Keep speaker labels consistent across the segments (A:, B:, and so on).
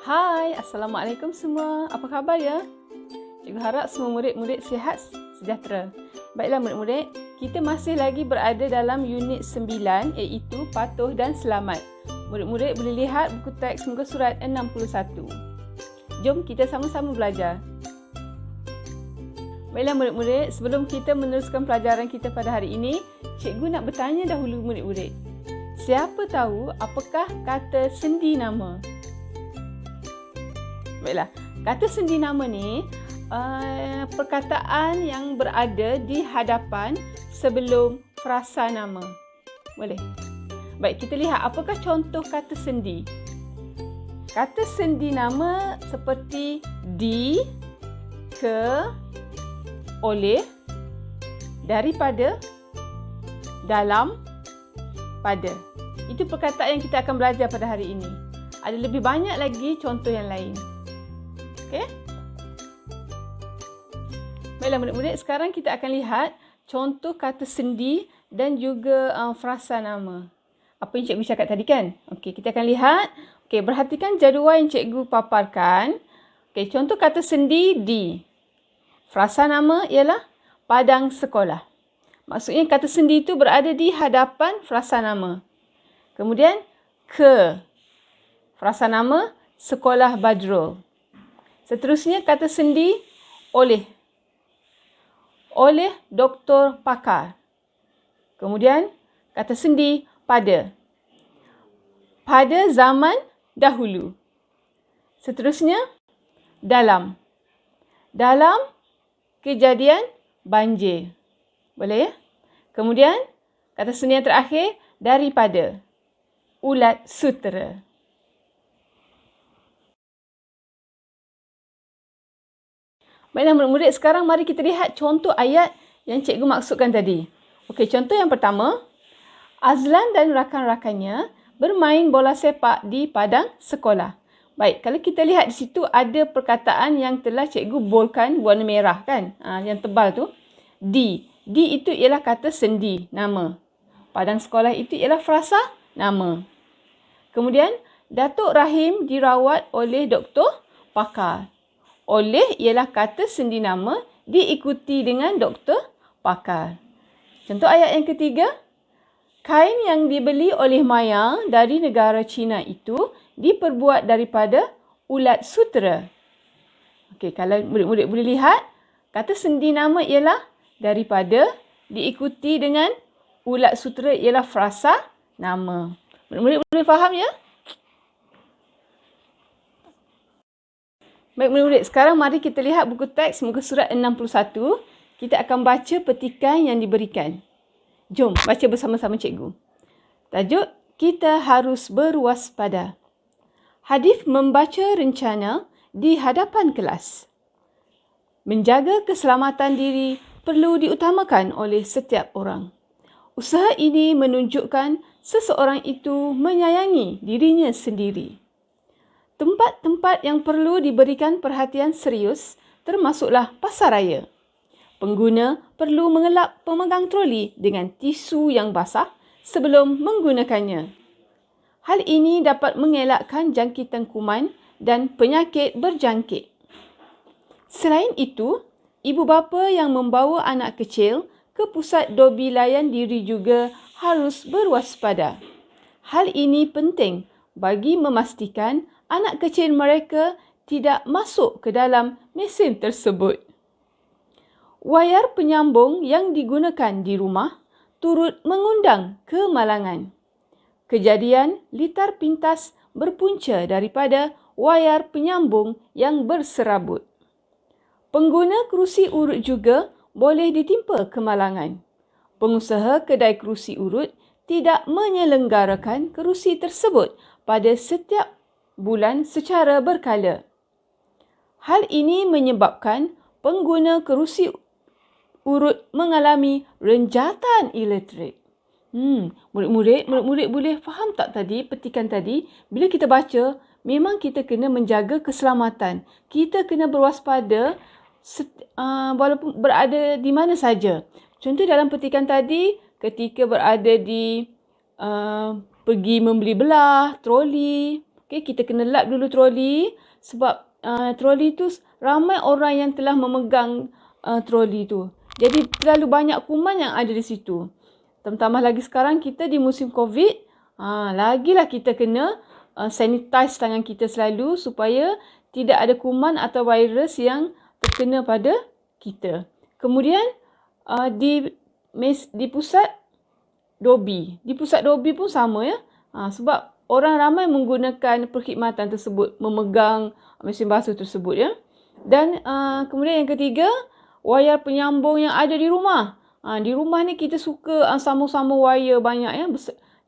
A: Hai, Assalamualaikum semua. Apa khabar ya? Cikgu harap semua murid-murid sihat sejahtera. Baiklah murid-murid, kita masih lagi berada dalam unit 9 iaitu patuh dan selamat. Murid-murid boleh lihat buku teks muka surat 61. Jom kita sama-sama belajar. Baiklah murid-murid, sebelum kita meneruskan pelajaran kita pada hari ini, cikgu nak bertanya dahulu murid-murid. Siapa tahu apakah kata sendi nama? Baiklah, kata sendi nama ni perkataan yang berada di hadapan sebelum frasa nama. Boleh? Baik, kita lihat apakah contoh kata sendi. Kata sendi nama seperti di, ke, oleh, daripada, dalam, pada. Itu perkataan yang kita akan belajar pada hari ini. Ada lebih banyak lagi contoh yang lain. Okey? Baiklah murid-murid, sekarang kita akan lihat contoh kata sendi dan juga frasa nama. Apa yang cikgu cakap tadi kan? Okey, kita akan lihat. Okey, perhatikan jadual yang cikgu paparkan. Okey, contoh kata sendi di. Frasa nama ialah padang sekolah. Maksudnya kata sendi itu berada di hadapan frasa nama. Kemudian ke. Frasa nama sekolah Badrul. Seterusnya kata sendi oleh. Oleh doktor pakar. Kemudian kata sendi pada. Pada zaman dahulu. Seterusnya dalam. Dalam kejadian banjir. Boleh ya? Kemudian kata sendi yang terakhir daripada. Ulat sutera. Baiklah murid-murid, sekarang mari kita lihat contoh ayat yang cikgu maksudkan tadi. Okey, contoh yang pertama. Azlan dan rakan-rakannya bermain bola sepak di padang sekolah. Baik, kalau kita lihat di situ ada perkataan yang telah cikgu boldkan warna merah kan? Yang tebal tu. Di. Di itu ialah kata sendi, nama. Padang sekolah itu ialah frasa nama. Kemudian, Datuk Rahim dirawat oleh doktor pakar. Oleh ialah kata sendi nama diikuti dengan doktor pakar. Contoh ayat yang ketiga. Kain yang dibeli oleh Maya dari negara China itu diperbuat daripada ulat sutera. Okey, kalau murid-murid boleh lihat, kata sendi nama ialah daripada diikuti dengan ulat sutera ialah frasa nama. Murid-murid boleh faham ya? Baik murid-murid, sekarang mari kita lihat buku teks muka surat 61. Kita akan baca petikan yang diberikan. Jom baca bersama-sama cikgu. Tajuk, kita harus berwaspada. Hadif membaca rencana di hadapan kelas. Menjaga keselamatan diri perlu diutamakan oleh setiap orang. Usaha ini menunjukkan seseorang itu menyayangi dirinya sendiri. Tempat-tempat yang perlu diberikan perhatian serius termasuklah pasaraya. Pengguna perlu mengelap pemegang troli dengan tisu yang basah sebelum menggunakannya. Hal ini dapat mengelakkan jangkitan kuman dan penyakit berjangkit. Selain itu, ibu bapa yang membawa anak kecil ke pusat dobi layan diri juga harus berwaspada. Hal ini penting bagi memastikan anak kecil mereka tidak masuk ke dalam mesin tersebut. Wayar penyambung yang digunakan di rumah turut mengundang kemalangan. Kejadian litar pintas berpunca daripada wayar penyambung yang berserabut. Pengguna kerusi urut juga boleh ditimpa kemalangan. Pengusaha kedai kerusi urut tidak menyelenggarakan kerusi tersebut pada setiap bulan secara berkala. Hal ini menyebabkan pengguna kerusi urut mengalami renjatan elektrik. Murid-murid boleh faham tak tadi petikan tadi? Bila kita baca, memang kita kena menjaga keselamatan. Kita kena berwaspada walaupun berada di mana saja. Contoh dalam petikan tadi, ketika berada di pergi membeli belah, troli. Okey, kita kena lap dulu troli sebab troli tu ramai orang yang telah memegang troli tu. Jadi terlalu banyak kuman yang ada di situ. Tambah lagi sekarang kita di musim COVID, lagilah kita kena sanitize tangan kita selalu supaya tidak ada kuman atau virus yang terkena pada kita. Kemudian di pusat dobi. Di pusat dobi pun sama ya. Sebab orang ramai menggunakan perkhidmatan tersebut, memegang mesin basuh tersebut ya. Dan kemudian yang ketiga, wayar penyambung yang ada di rumah. Di rumah ni kita suka sambung-sambung wayar banyak ya.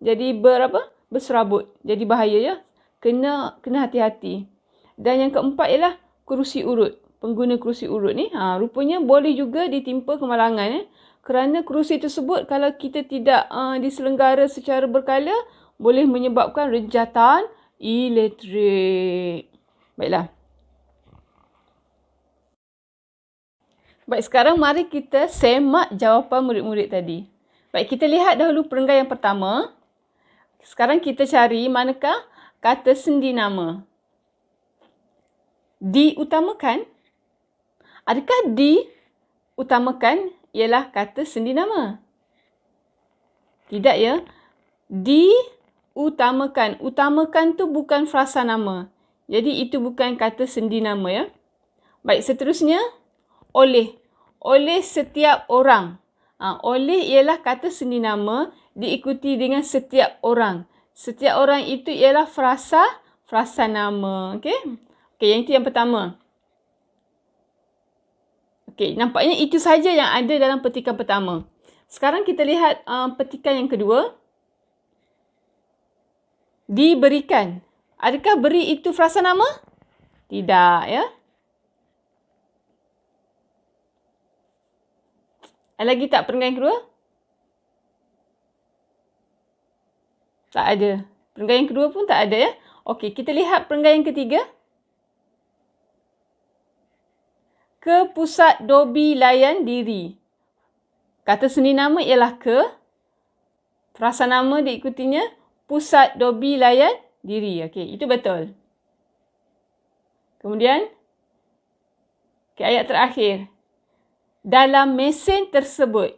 A: Jadi berserabut. Jadi bahaya ya. Kena hati-hati. Dan yang keempat ialah kerusi urut. Pengguna kerusi urut ni rupanya boleh juga ditimpa kemalangan ya. Kerana kerusi tersebut kalau kita tidak diselenggara secara berkala boleh menyebabkan rejatan elektrik. Baiklah. Baik, sekarang mari kita semak jawapan murid-murid tadi. Baik, kita lihat dahulu perenggan yang pertama. Sekarang kita cari manakah kata sendi nama. Diutamakan. Adakah diutamakan ialah kata sendi nama? Tidak ya. Diutamakan. Utamakan tu bukan frasa nama. Jadi itu bukan kata sendi nama ya. Baik, seterusnya. Oleh. Oleh setiap orang. Oleh ialah kata sendi nama diikuti dengan setiap orang. Setiap orang itu ialah frasa nama. Okey, yang itu yang pertama. Okey, nampaknya itu saja yang ada dalam petikan pertama. Sekarang kita lihat petikan yang kedua. Diberikan. Adakah beri itu frasa nama? Tidak ya. Ada lagi tak perenggan yang kedua? Tak ada. Perenggan yang kedua pun tak ada ya. Okey, kita lihat perenggan yang ketiga. Ke pusat dobi layan diri. Kata sendi nama ialah ke. Frasa nama diikutinya pusat dobi layan diri. Okey, itu betul. Kemudian, ayat terakhir. Dalam mesin tersebut.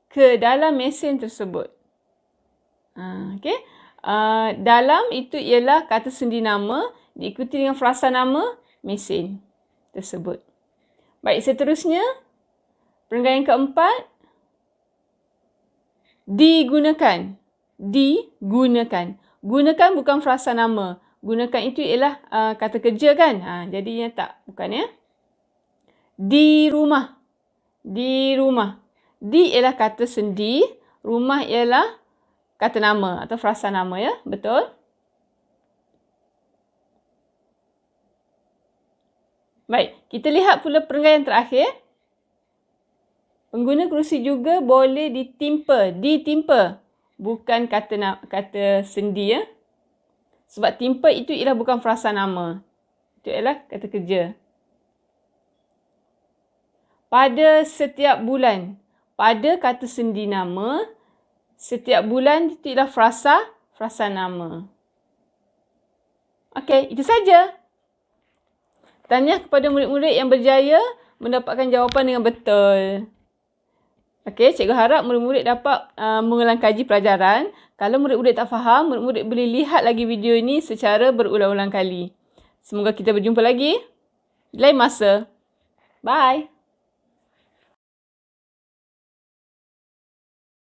A: Ke dalam mesin tersebut. Okey. Dalam itu ialah kata sendi nama diikuti dengan frasa nama mesin tersebut. Baik, seterusnya. Perenggan yang keempat. Digunakan. Digunakan. Gunakan bukan frasa nama. Gunakan itu ialah kata kerja kan. Jadinya tak. Bukan ya. Di rumah. Di rumah. Di ialah kata sendi. Rumah ialah kata nama atau frasa nama ya. Betul? Baik. Kita lihat pula perenggan yang terakhir. Pengguna kerusi juga boleh ditimpa. Ditimpa. Bukan kata sendi ya. Sebab timpa itu ialah bukan frasa nama. Itu ialah kata kerja. Pada setiap bulan. Pada kata sendi nama. Setiap bulan itu ialah frasa nama. Okey, itu saja. Tahniah kepada murid-murid yang berjaya mendapatkan jawapan dengan betul. Okey, cikgu harap murid-murid dapat mengulang kaji pelajaran. Kalau murid-murid tak faham, murid-murid boleh lihat lagi video ini secara berulang-ulang kali. Semoga kita berjumpa lagi lain masa. Bye.